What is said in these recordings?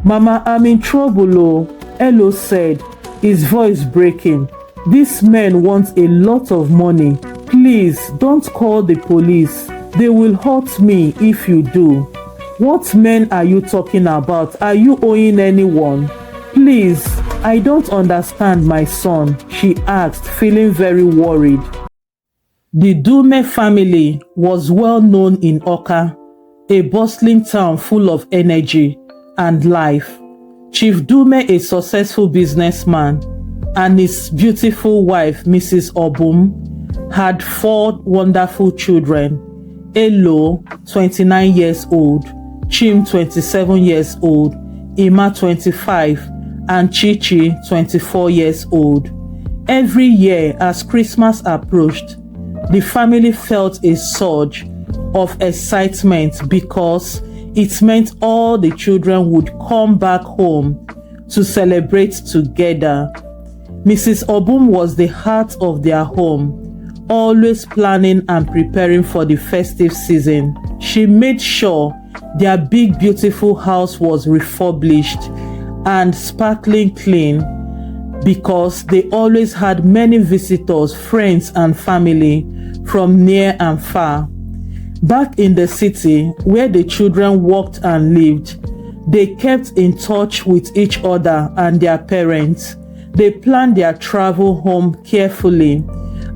"Mama, I'm in trouble, oh," Elo said, his voice breaking. "These men want a lot of money. Please don't call the police. They will hurt me if you do." "What men are you talking about? Are you owing anyone?" "Please, I don't understand my son," she asked, feeling very worried. The Dume family was well known in Awka, a bustling town full of energy and life. Chief Dume, a successful businessman, and his beautiful wife, Mrs. Obum, had 4 wonderful children: Elo, 29 years old, Chim, 27 years old, Ima, 25, and Chichi, 24 years old. Every year, as Christmas approached, the family felt a surge of excitement because it meant all the children would come back home to celebrate together. Mrs. Obum was the heart of their home, always planning and preparing for the festive season. She made sure their big, beautiful house was refurbished and sparkling clean because they always had many visitors, friends, and family from near and far. Back in the city where the children worked and lived, they kept in touch with each other and their parents. They planned their travel home carefully,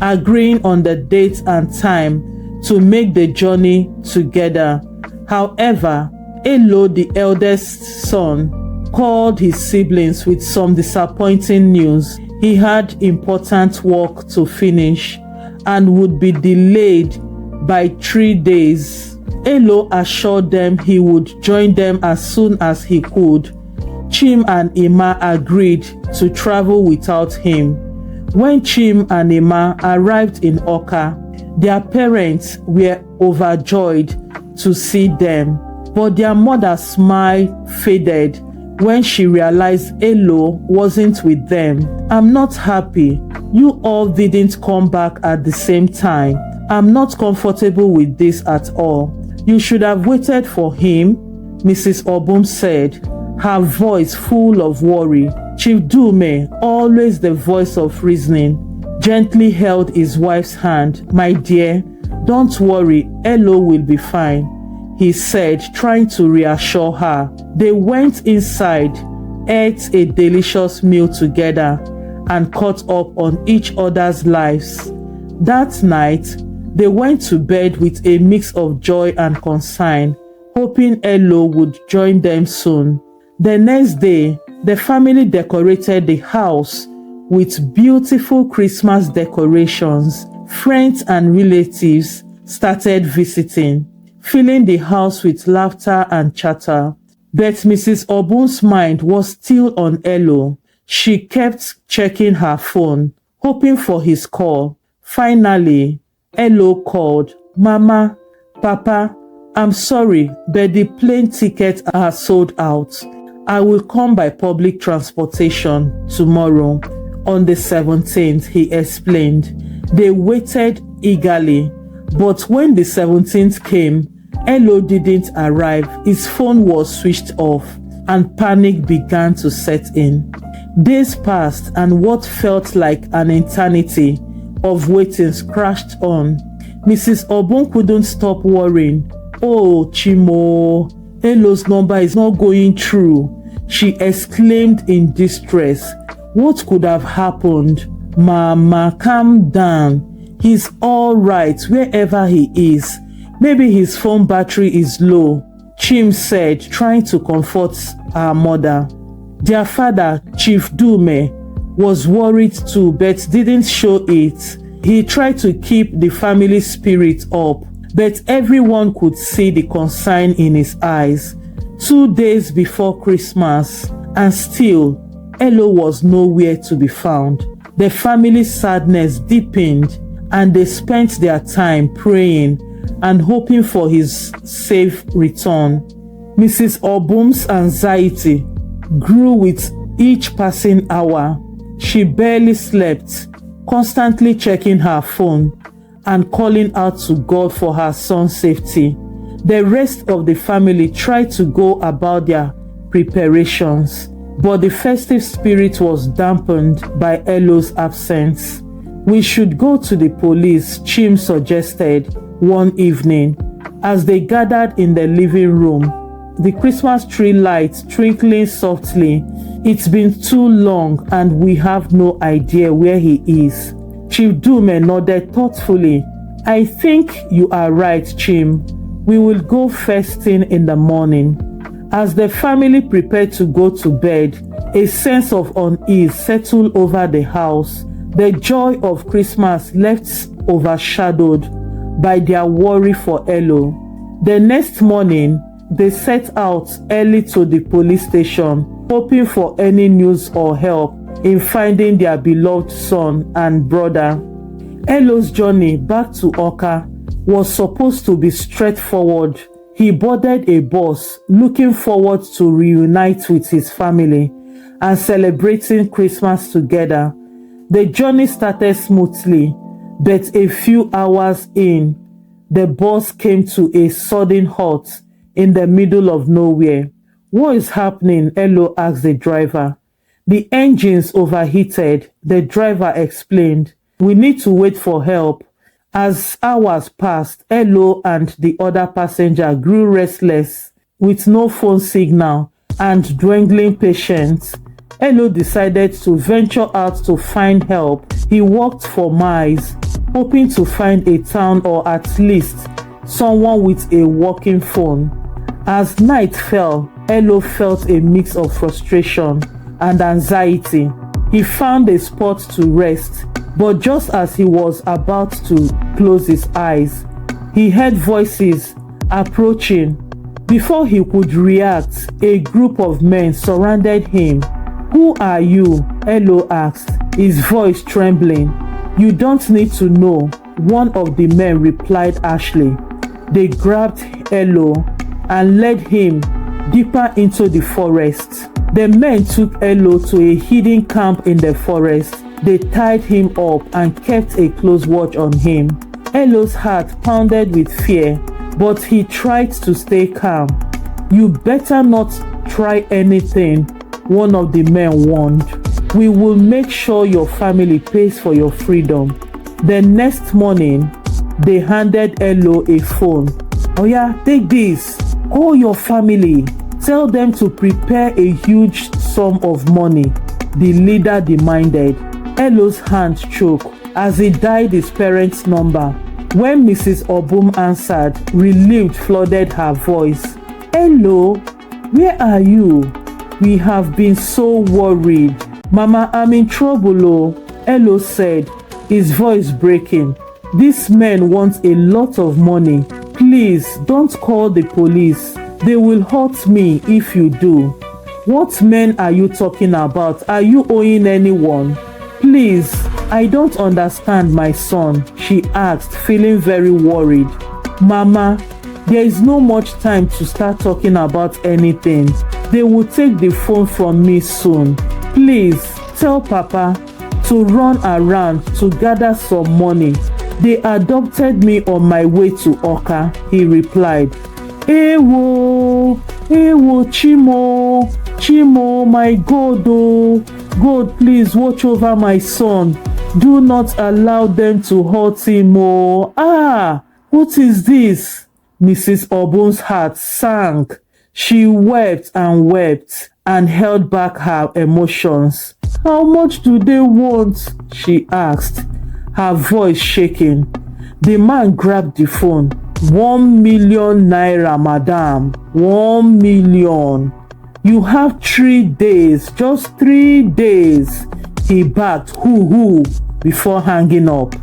agreeing on the date and time to make the journey together. However, Elo, the eldest son, called his siblings with some disappointing news. He had important work to finish and would be delayed by 3 days. Elo assured them he would join them as soon as he could. Chim and Ima agreed to travel without him. When Chim and Ima arrived in Awka, their parents were overjoyed to see them, but their mother's smile faded when she realized Elo wasn't with them. "I'm not happy. You all didn't come back at the same time. I'm not comfortable with this at all. You should have waited for him," Mrs. Obum said, her voice full of worry. Chief Dume, always the voice of reasoning, gently held his wife's hand. "My dear, don't worry, Elo will be fine," he said, trying to reassure her. They went inside, ate a delicious meal together, and caught up on each other's lives. That night, they went to bed with a mix of joy and concern, hoping Elo would join them soon. The next day, the family decorated the house with beautiful Christmas decorations. Friends and relatives started visiting, filling the house with laughter and chatter. But Mrs. Obun's mind was still on Elo. She kept checking her phone, hoping for his call. Finally, Elo called. "Mama, Papa, I'm sorry, but the plane tickets are sold out. I will come by public transportation tomorrow on the 17th, he explained. They waited eagerly, but when the 17th came, Elo didn't arrive. His phone was switched off and panic began to set in. Days passed and what felt like an eternity of waiting crashed on. Mrs. Obun couldn't stop worrying. "Oh, Chimo, Elo's number is not going through," she exclaimed in distress. What could have happened? "Mama, calm down. He's all right wherever he is. Maybe his phone battery is low," Chim said, trying to comfort her mother. Their father, Chief Dume, was worried too but didn't show it. He tried to keep the family spirit up, but everyone could see the concern in his eyes. 2 days before Christmas, and still, Elo was nowhere to be found. The family's sadness deepened, and they spent their time praying and hoping for his safe return. Mrs. Obum's anxiety grew with each passing hour. She barely slept, constantly checking her phone and calling out to God for her son's safety. The rest of the family tried to go about their preparations, but the festive spirit was dampened by Elo's absence. "We should go to the police," Chim suggested one evening as they gathered in the living room, the Christmas tree lights twinkling softly. "It's been too long and we have no idea where he is." Chief Dume nodded thoughtfully. "I think you are right, Chim. We will go first thing in the morning." As the family prepared to go to bed, a sense of unease settled over the house. The joy of Christmas left overshadowed by their worry for Elo. The next morning, they set out early to the police station, hoping for any news or help in finding their beloved son and brother. Elo's journey back to Awka was supposed to be straightforward. He boarded a bus, looking forward to reunite with his family and celebrating Christmas together. The journey started smoothly, but a few hours in, the bus came to a sudden halt in the middle of nowhere. "What is happening?" Elo asked the driver. "The engines overheated," the driver explained. "We need to wait for help." As hours passed, Elo and the other passenger grew restless. With no phone signal and dwindling patience, Elo decided to venture out to find help. He walked for miles, hoping to find a town or at least someone with a working phone. As night fell, Elo felt a mix of frustration and anxiety. He found a spot to rest, but just as he was about to close his eyes, he heard voices approaching. Before he could react, a group of men surrounded him. "Who are you?" Elo asked, his voice trembling. "You don't need to know," one of the men replied harshly. They grabbed Elo and led him deeper into the forest. The men took Elo to a hidden camp in the forest. They tied him up and kept a close watch on him. Elo's heart pounded with fear, but he tried to stay calm. "You better not try anything," one of the men warned. "We will make sure your family pays for your freedom." The next morning, they handed Elo a phone. "Oya, take this. Call your family. Tell them to prepare a huge sum of money," the leader demanded. Elo's hand shook as he dialed his parents' number. When Mrs. Obum answered, relief flooded her voice. "Elo, where are you? We have been so worried." "Mama, I'm in trouble, oh," Elo said, his voice breaking. "These men want a lot of money. Please don't call the police. They will hurt me if you do." "What men are you talking about? Are you owing anyone?" "Please, I don't understand my son," she asked, feeling very worried. "Mama, there is no much time to start talking about anything. They will take the phone from me soon. Please, tell Papa to run around to gather some money. They adopted me on my way to Awka," he replied. Ewo, Chimo, my God, oh. God, please watch over my son. Do not allow them to hurt him, oh. Ah, what is this? Mrs. Obun's heart sank. She wept and held back her emotions. "How much do they want?" she asked, her voice shaking. The man grabbed the phone. 1 million naira, madam. 1 million. You have 3 days, just 3 days. He barked, hoo, before hanging up.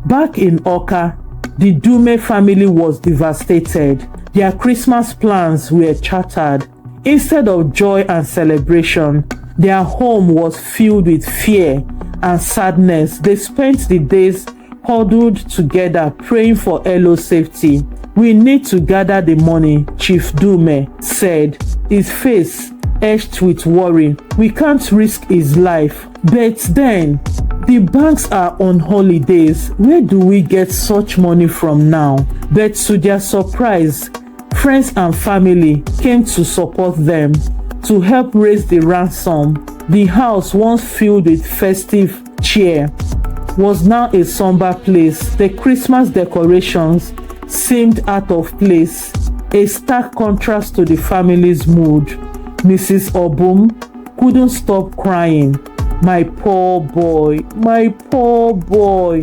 Back in Awka, the Dume family was devastated. Their Christmas plans were shattered. Instead of joy and celebration, their home was filled with fear and sadness. They spent the days huddled together praying for Elo's safety. "We need to gather the money," Chief Dume said, his face etched with worry. "We can't risk his life. But then, the banks are on holidays. Where do we get such money from now?" But to their surprise, friends and family came to support them. to help raise the ransom. The house, once filled with festive cheer, was now a somber place. The Christmas decorations seemed out of place, a stark contrast to the family's mood. Mrs. Obum couldn't stop crying. "My poor boy, my poor boy,"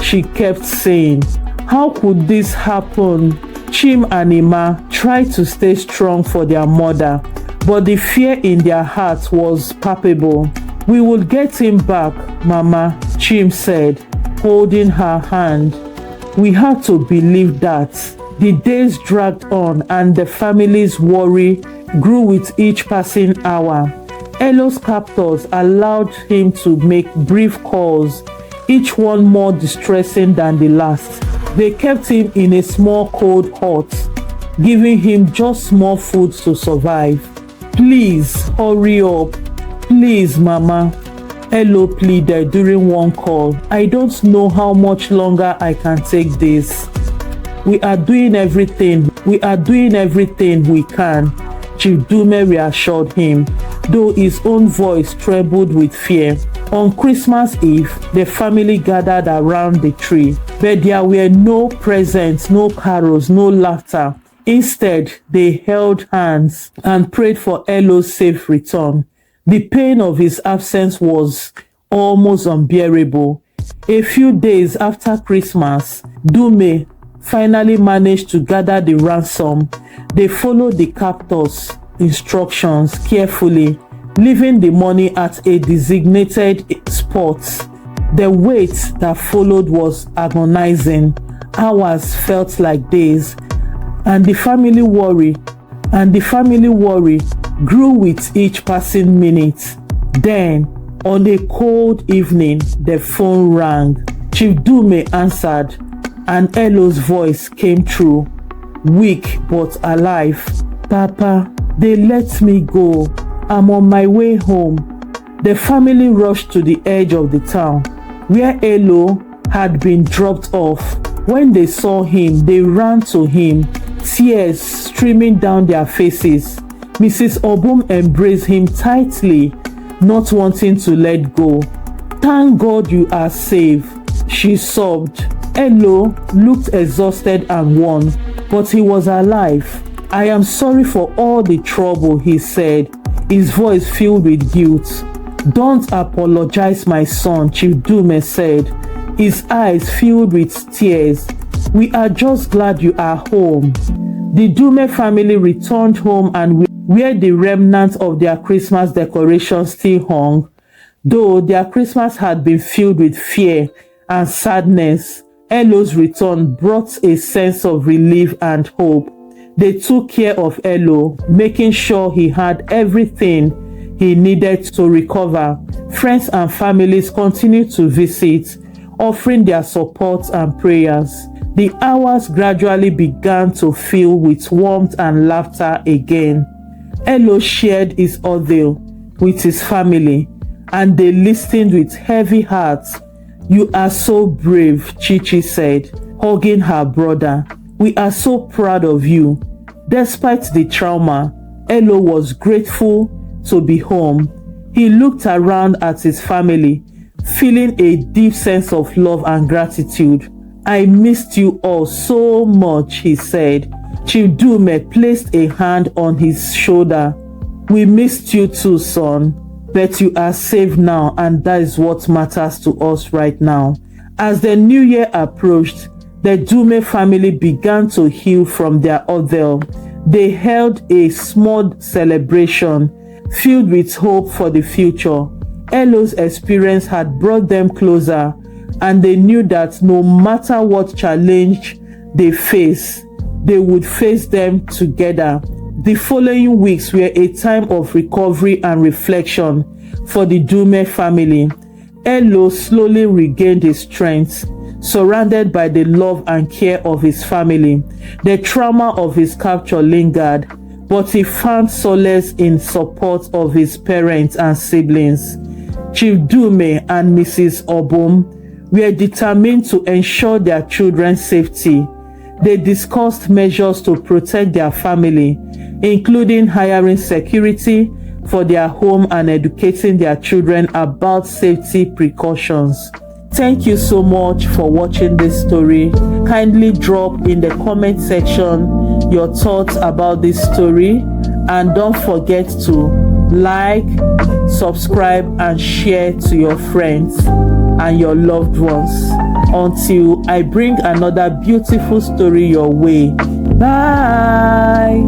she kept saying. "How could this happen?" Chim and Ima tried to stay strong for their mother, but the fear in their hearts was palpable. "We will get him back, Mama," Chim said, holding her hand. We had to believe that. The days dragged on and the family's worry grew with each passing hour. Elo's captors allowed him to make brief calls, each one more distressing than the last. They kept him in a small cold hut, giving him just small food to survive. "Please, hurry up. Please, Mama," Elo pleaded during one call. "I don't know how much longer I can take this." We are doing everything we can," Chief Dume reassured him, though his own voice trembled with fear. On Christmas Eve, the family gathered around the tree, but there were no presents, no carols, no laughter. Instead, they held hands and prayed for Elo's safe return. The pain of his absence was almost unbearable. A few days after Christmas, Dume finally managed to gather the ransom. They followed the captor's instructions carefully, leaving the money at a designated spot. The wait that followed was agonizing. Hours felt like days, and the family worry grew with each passing minute. Then, on a cold evening, the phone rang. Chief Dume answered, and Elo's voice came through, weak but alive. "Papa, they let me go. I'm on my way home." The family rushed to the edge of the town, where Elo had been dropped off. When they saw him, they ran to him, tears streaming down their faces. Mrs. Obum embraced him tightly, not wanting to let go. "Thank God you are safe," she sobbed. Elo looked exhausted and worn, but he was alive. "I am sorry for all the trouble," he said, his voice filled with guilt. "Don't apologize, my son," Chief Dume said, his eyes filled with tears. "We are just glad you are home." The Dume family returned home and where the remnants of their Christmas decorations still hung, though their Christmas had been filled with fear and sadness. Elo's return brought a sense of relief and hope. They took care of Elo, making sure he had everything he needed to recover. Friends and families continued to visit, offering their support and prayers. The hours gradually began to fill with warmth and laughter again. Elo shared his ordeal with his family, and they listened with heavy hearts. "You are so brave," Chichi said, hugging her brother. "We are so proud of you." Despite the trauma, Elo was grateful to be home. He looked around at his family, feeling a deep sense of love and gratitude. "I missed you all so much," he said. Chief Dume placed a hand on his shoulder. "We missed you too, son. But you are safe now, and that is what matters to us right now." As the new year approached, the Dume family began to heal from their ordeal. They held a small celebration filled with hope for the future. Elo's experience had brought them closer, and they knew that no matter what challenge they face, they would face them together. The following weeks were a time of recovery and reflection for the Dume family. Elo slowly regained his strength, surrounded by the love and care of his family. The trauma of his capture lingered, but he found solace in support of his parents and siblings. Chief Dume and Mrs. Obum were determined to ensure their children's safety. They discussed measures to protect their family, including hiring security for their home and educating their children about safety precautions. Thank you so much for watching this story. Kindly drop in the comment section your thoughts about this story, and don't forget to like, subscribe, and share to your friends and your loved ones. Until I bring another beautiful story your way. Bye.